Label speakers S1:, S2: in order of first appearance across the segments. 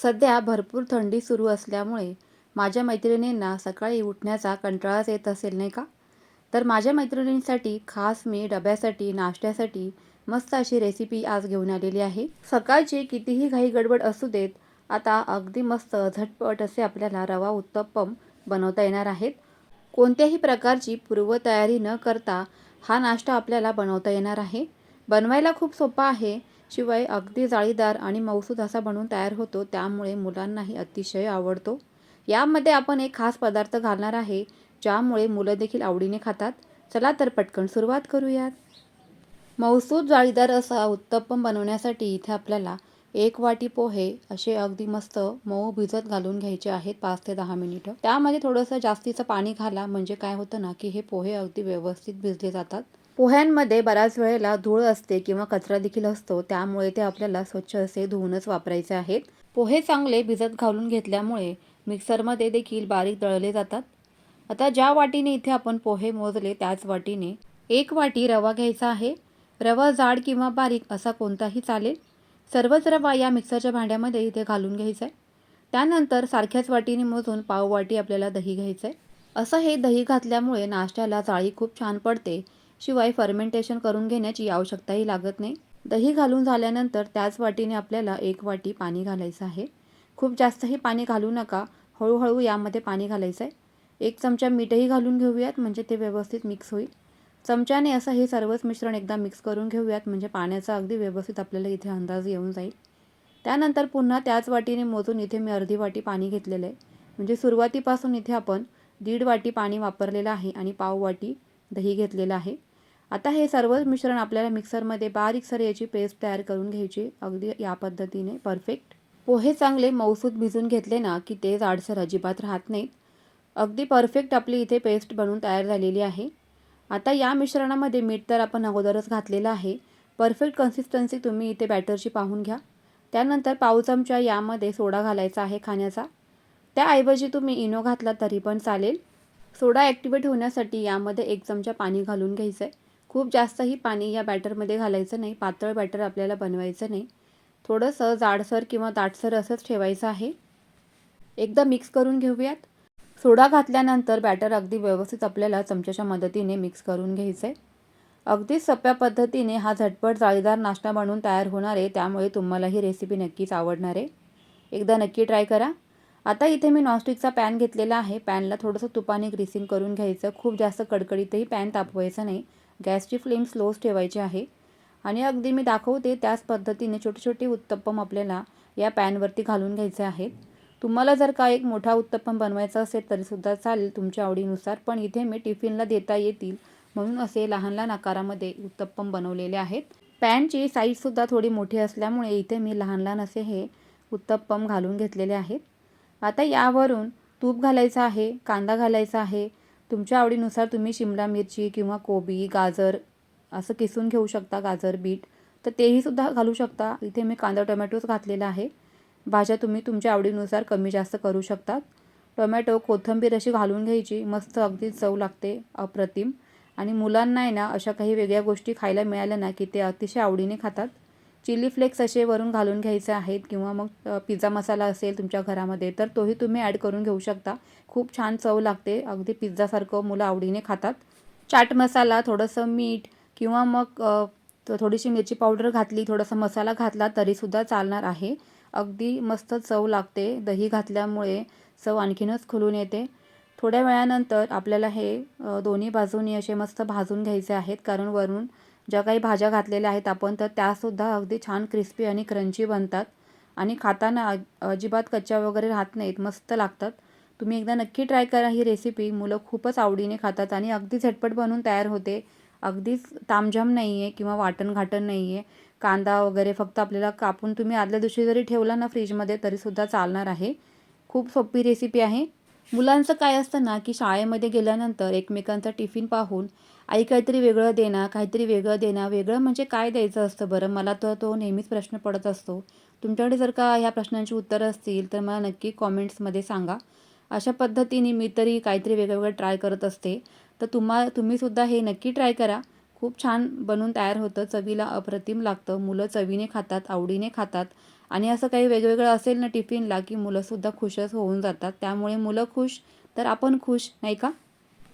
S1: सध्या भरपूर थंडी सुरू असल्यामुळे माझ्या मैत्रिणींना सकाळी उठण्याचा कंटाळाच येत असेल नाही का? तर माझ्या मैत्रिणींसाठी खास मी डब्यासाठी, नाश्त्यासाठी मस्त अशी रेसिपी आज घेऊन आलेली आहे. सकाळची कितीही घाई गडबड असू देत, आता अगदी मस्त झटपट असे आपल्याला रवा उत्तप्पम बनवता येणार आहेत. कोणत्याही प्रकारची पूर्वतयारी न करता हा नाश्ता आपल्याला बनवता येणार आहे. बनवायला खूप सोपा आहे. शिवाय अगदी जाळीदार आणि मऊसूत असा बनवून तयार होतो, त्यामुळे मुलांनाही अतिशय आवडतो. यामध्ये आपण एक खास पदार्थ घालणार आहे, ज्यामुळे मुलं देखील आवडीने खातात. चला तर पटकन सुरुवात करूयात. मऊसूत जाळीदार असा उत्तप्पम बनवण्यासाठी इथे आपल्याला 1 वाटी पोहे असे अगदी मस्त मऊ भिजत घालून घ्यायचे आहेत 5 ते 10 मिनिटं. त्यामध्ये थोडंसं जास्तीचं पाणी घाला, म्हणजे काय होतं ना की हे पोहे अगदी व्यवस्थित भिजले जातात. पोह्यांमध्ये बऱ्याच वेळेला धूळ असते किंवा कचरा देखील असतो, त्यामुळे ते आपल्याला स्वच्छ असे धुवूनच वापरायचे आहेत. पोहे चांगले भिजत घालून घेतल्यामुळे मिक्सरमध्ये देखील बारीक दळले जातात. आता ज्या वाटीने इथे आपण पोहे मोजले त्याच वाटीने 1 वाटी रवा घ्यायचा आहे. रवा जाड किंवा बारीक असा कोणताही चालेल. सर्वच रवा या मिक्सरच्या भांड्यामध्ये इथे घालून घ्यायचा आहे. त्यानंतर सारख्याच वाटीने मोजून पाव वाटी आपल्याला दही घ्यायचं आहे. असं हे दही घातल्यामुळे नाश्त्याला जाळी खूप छान पडते. शिवाय फर्मेंटेशन करून घेण्याची आवश्यकताही लागत नाही. दही घालून झाल्यानंतर त्याच वाटीने आपल्याला 1 वाटी पाणी घालायचं आहे. खूप जास्तही पाणी घालू नका, हळूहळू यामध्ये पाणी घालायचं आहे. 1 चमचा मीठही घालून घेऊयात, म्हणजे ते व्यवस्थित मिक्स होईल. चमच्याने असं हे सर्वच मिश्रण एकदा मिक्स करून घेऊयात, म्हणजे पाण्याचा अगदी व्यवस्थित आपल्याला इथे अंदाज येऊन जाईल. त्यानंतर पुन्हा त्याच वाटीने मोजून इथे मी अर्धी वाटी पाणी घेतलेलं आहे. म्हणजे सुरुवातीपासून इथे आपण 1.5 वाटी पाणी वापरलेलं आहे आणि पाव वाटी दही घेतलेलं आहे. आता हे सर्व मिश्रण आपल्याला मिक्सरमध्ये बारीकसर याची पेस्ट तयार करून घ्यायची, अगदी या पद्धतीने परफेक्ट. पोहे चांगले मऊसूत भिजून घेतले ना की ते जाडसर अजिबात राहत नाहीत. अगदी परफेक्ट आपली इथे पेस्ट बनवून तयार झालेली आहे. आता या मिश्रणामध्ये मीठ तर आपण अगोदरच घातलेलं आहे. परफेक्ट कन्सिस्टन्सी तुम्ही इथे बॅटरची पाहून घ्या. त्यानंतर पाव चमचा यामध्ये सोडा घालायचा आहे खाण्याचा. त्याऐवजी तुम्ही इनो घातला तरी पण चालेल. सोडा ॲक्टिवेट होण्यासाठी यामध्ये 1 चमचा पाणी घालून घ्यायचं आहे. खूप जास्तही पाणी या बॅटरमध्ये घालायचं नाही, पातळ बॅटर आपल्याला बनवायचं नाही. थोडंसं जाडसर किंवा दाटसर असंच ठेवायचं आहे. एकदा मिक्स करून घेऊयात. सोडा घातल्यानंतर बॅटर अगदी व्यवस्थित आपल्याला चमच्याच्या मदतीने मिक्स करून घ्यायचं आहे. अगदी सोप्या पद्धतीने हा झटपट जाळीदार नाश्ता बनवून तयार होणार आहे, त्यामुळे तुम्हाला ही रेसिपी नक्कीच आवडणार आहे. एकदा नक्की ट्राय करा. आता इथे मी नॉनस्टिकचा पॅन घेतलेला आहे. पॅनला थोडंसं तुपाने ग्रीसिंग करून घ्यायचं. खूप जास्त कडकडीतही पॅन तापवायचं नाही. गॅसची फ्लेम स्लोच ठेवायची आहे. आणि अगदी मी दाखवते त्याच पद्धतीने छोटे छोटे उत्तप्पम आपल्याला या पॅनवरती घालून घ्यायचे आहेत. तुम्हाला जर का एक मोठा उत्तप्पम बनवायचा असेल तरीसुद्धा चालेल तुमच्या आवडीनुसार, पण इथे मी टिफिनला देता येतील म्हणून असे लहान लहान आकारामध्ये उत्तप्पम बनवलेले आहेत. पॅनची साईजसुद्धा थोडी मोठी असल्यामुळे इथे मी लहान लहान असे हे उत्तप्पम घालून घेतलेले आहेत. आता यावरून तूप घालायचं आहे, कांदा घालायचा आहे. तुमच्या आवडीनुसार तुम्ही शिमला मिरची किंवा कोबी, गाजर असं किसून घेऊ शकता, गाजर, बीट तर तेही सुद्धा घालू शकता. इथे मी कांदा टोमॅटोच घातलेला आहे. भाज्या तुम्ही तुमच्या आवडीनुसार कमी जास्त करू शकता. टोमॅटो, कोथिंबीर अशी घालून घ्यायची. मस्त अगदी चव लागते अप्रतिम. आणि मुलांना आहे ना अशा काही वेगळ्या गोष्टी खायला मिळाल्या ना की ते अतिशय आवडीने खातात. चिली फ्लेक्स असे वरून घालून घ्यायचे आहेत, किंवा मग पिझ्झा मसाला असेल तुमच्या घरामध्ये तर तोही तुम्ही ॲड करून घेऊ शकता. खूप छान चव लागते, अगदी पिझ्झासारखं मुलं आवडीने खातात. चाट मसाला, थोडंसं मीठ किंवा मग थोडीशी मिरची पावडर घातली, थोडासा मसाला घातला तरीसुद्धा चालणार आहे. अगदी मस्त चव लागते. दही घातल्यामुळे चव आणखीनच खुलून येते. थोड्या वेळानंतर आपल्याला हे दोन्ही बाजूनी असे मस्त भाजून घ्यायचे आहेत, कारण वरून ज्या काही भाज्या घातलेल्या आहेत आपण तर त्यासुद्धा अगदी छान क्रिस्पी आणि क्रंची बनतात आणि खाताना अजिबात कच्च्या वगैरे राहत नाहीत, मस्त लागतात. तुम्ही एकदा नक्की ट्राय करा ही रेसिपी. मुलं खूपच आवडीने खातात आणि अगदी झटपट बनवून तयार होते. अगदीच तामझाम नाही आहे किंवा वाटण-घाटण नाही आहे. कांदा वगैरे फक्त आपल्याला कापून तुम्ही आदल्या दिवशी जरी ठेवला ना फ्रीजमध्ये तरीसुद्धा चालणार आहे. खूप सोपी रेसिपी आहे. मुलांचं काय असतं ना की शाळेमध्ये गेल्यानंतर एकमेकांचा टिफिन पाहून आई काहीतरी वेगळं दे ना, काहीतरी वेगळं दे ना. वेगळं म्हणजे काय द्यायचं असतं बरं? मला तर तो नेहमीच प्रश्न पडत असतो. तुमच्याकडे जर का ह्या प्रश्नांची उत्तरं असतील तर मला नक्की कॉमेंट्समध्ये सांगा. अशा पद्धतीने मी तरी काहीतरी वेगळं ट्राय करत असते. तर तुम्हीसुद्धा हे नक्की ट्राय करा. खूप छान बनून तयार होतं. चवीला अप्रतिम लागतं. मुलं चवीने खातात, आवडीने खातात आणि असं काही वेगवेगळं असेल ना टिफिनला की मुलंसुद्धा खुशच होऊन जातात. त्यामुळे मुलं खुश तर आपण खुश, नाही का?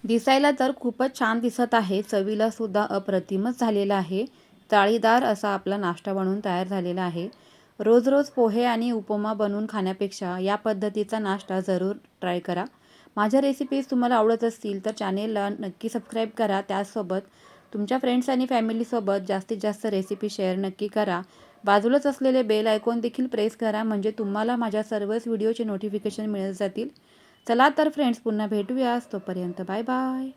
S1: दिसायला तर खूपच छान दिसत आहे. चवीला सुद्धा अप्रतिमच झालेला आहे. जाळीदार असा आपला नाश्ता बनवून तयार झालेला आहे. रोज रोज पोहे आणि उपमा बनवून खाण्यापेक्षा या पद्धतीचा नाश्ता जरूर ट्राय करा. माझ्या रेसिपीज तुम्हाला आवडत असतील तर चॅनेलला नक्की सबस्क्राईब करा. त्याचसोबत तुमच्या फ्रेंड्स आणि फॅमिलीसोबत जास्तीत जास्त रेसिपी शेअर नक्की करा. बाजूलाच असलेले बेल आयकॉन देखील प्रेस करा, म्हणजे तुम्हाला माझ्या सर्वच व्हिडिओचे नोटिफिकेशन मिळत जातील. चला तर फ्रेंड्स, पुन्हा भेटूयाच. तोपर्यंत बाय बाय.